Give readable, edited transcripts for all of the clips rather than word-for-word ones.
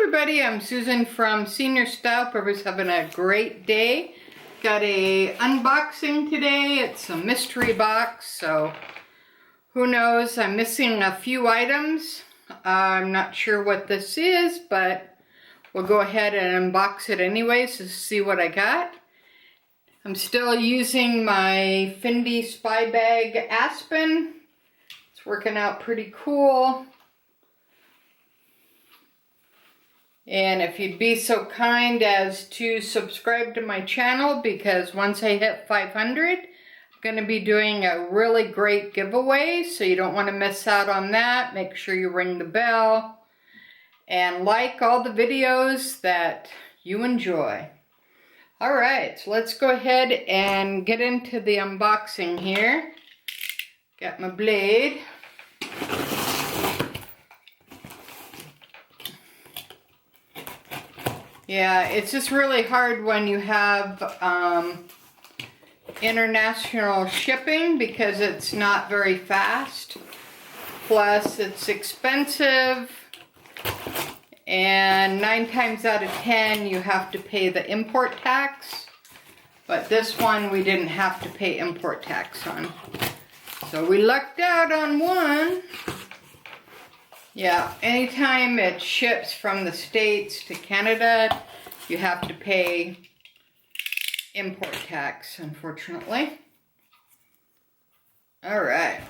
everybody, I'm Susan from Senior Style. Everybody's having a great day. Got a unboxing today. It's a mystery box, so who knows? I'm missing a few items. I'm not sure what this is, but we'll go ahead and unbox it anyways to see what I got. I'm still using my Fendi Spy Bag Aspen. It's working out pretty cool. And if you'd be so kind as to subscribe to my channel, because once I hit 500, I'm going to be doing a really great giveaway, so you don't want to miss out on that. Make sure you ring the bell and like all the videos that you enjoy. Alright, so let's go ahead and get into the unboxing here. Got my blade. Yeah, it's just really hard when you have international shipping because it's not very fast. Plus, it's expensive. And 9 times out of 10, you have to pay the import tax. But this one, we didn't have to pay import tax on. So we lucked out on one. Yeah, anytime it ships from the States to Canada, you have to pay import tax, unfortunately. All right.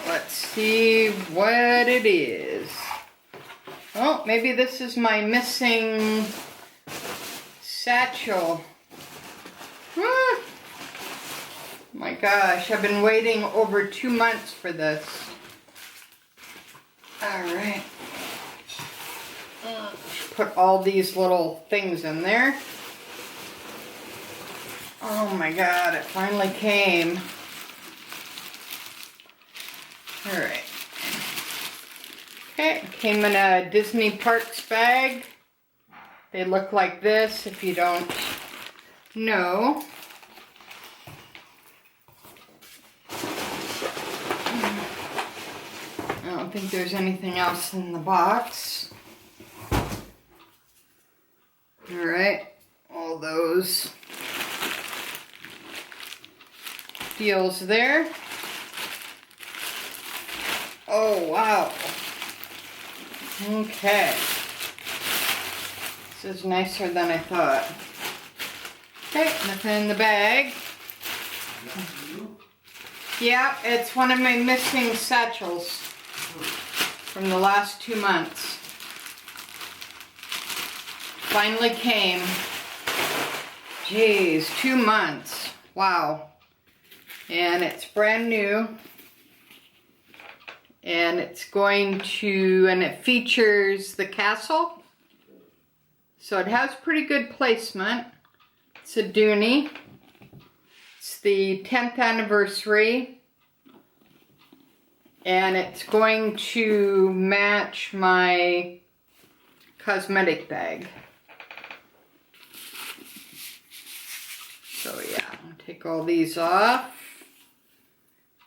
Let's see what it is. Oh, maybe this is my missing satchel. My gosh, I've been waiting over 2 months for this. Alright. Put all these little things in there. Oh my god, it finally came. Alright. Okay, it came in a Disney Parks bag. They look like this if you don't know. I don't think there's anything else in the box. Alright, all those deals there. Oh, wow. Okay. This is nicer than I thought. Okay, nothing in the bag. Yeah, it's one of my missing satchels from the last 2 months. Finally came. Jeez, 2 months. Wow. And it's brand new. And it's going to, and it features the castle. So it has pretty good placement. It's a Dooney. It's the 10th anniversary. And it's going to match my cosmetic bag. So yeah, I'll take all these off.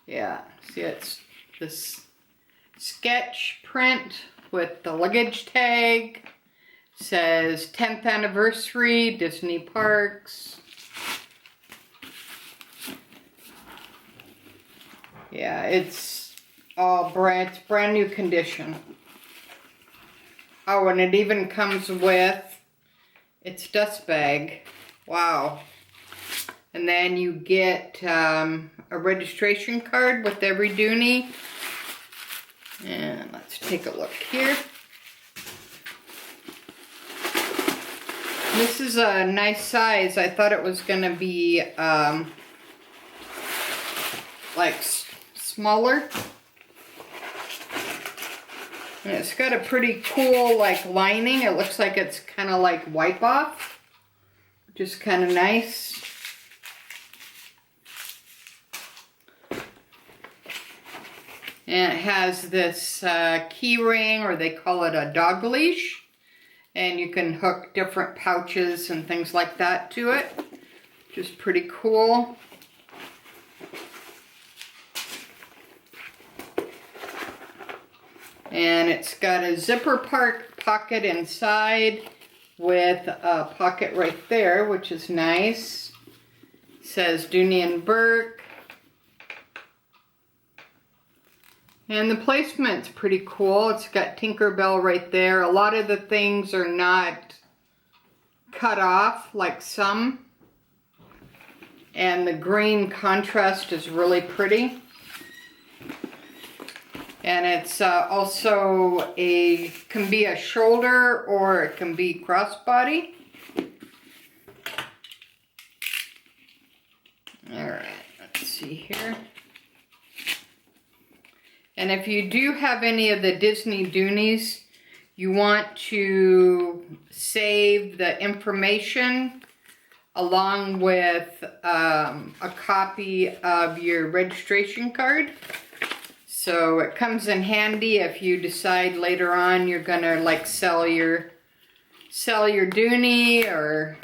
Yeah, see, it's this sketch print with the luggage tag. It says 10th anniversary, Disney Parks. Yeah, it's all brand new condition. Oh, and it even comes with its dust bag. Wow. And then you get a registration card with every Dooney. And let's take a look here. This is a nice size. I thought it was going to be like smaller. And it's got a pretty cool like lining. It looks like it's kind of like wipe off, which is kind of nice. And it has this key ring, or they call it a dog leash. And you can hook different pouches and things like that to it, which is pretty cool. And it's got a zipper pocket inside with a pocket right there, which is nice. It says Dooney and Burke. And the placement's pretty cool. It's got Tinkerbell right there. A lot of the things are not cut off like some. And the green contrast is really pretty. And it's also can be a shoulder or it can be crossbody. All right, let's see here. And if you do have any of the Disney Doonies, you want to save the information along with a copy of your registration card. So it comes in handy if you decide later on you're gonna like sell your Dooney, or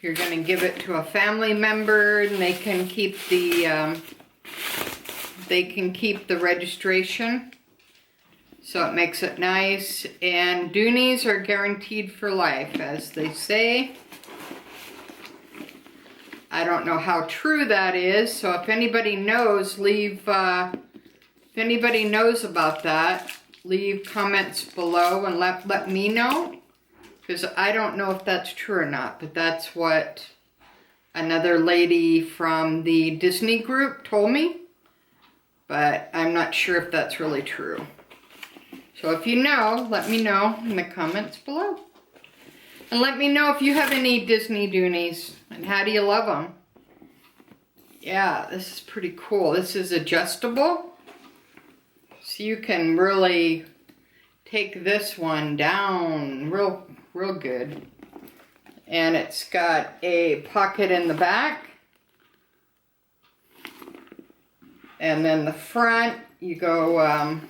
you're gonna give it to a family member and they can keep the registration. So it makes it nice. And Doonies are guaranteed for life, as they say. I don't know how true that is, so if anybody knows, if anybody knows about that, leave comments below and let me know, because I don't know if that's true or not, but that's what another lady from the Disney group told me, but I'm not sure if that's really true. So if you know, let me know in the comments below. And let me know if you have any Disney Doonies and how do you love them. Yeah, this is pretty cool. This is adjustable. So you can really take this one down real good. And it's got a pocket in the back. And then the front, you go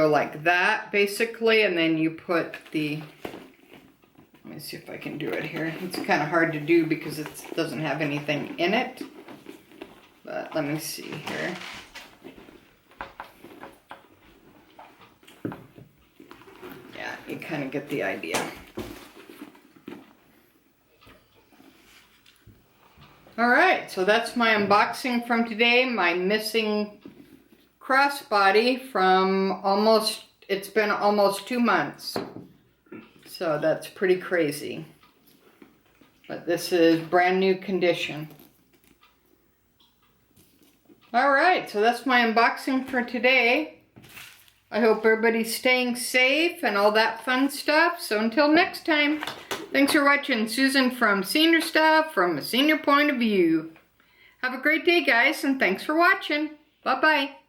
like that basically, and then you put the, let me see if I can do it here. It's kind of hard to do because it doesn't have anything in it. But let me see here. Yeah, you kind of get the idea. Alright, so that's my unboxing from today. My missing crossbody from it's been almost 2 months. So that's pretty crazy. But this is brand new condition. Alright, so that's my unboxing for today. I hope everybody's staying safe and all that fun stuff. So until next time, thanks for watching Susan from Senior Style from a senior point of view. Have a great day, guys, and thanks for watching. Bye-bye.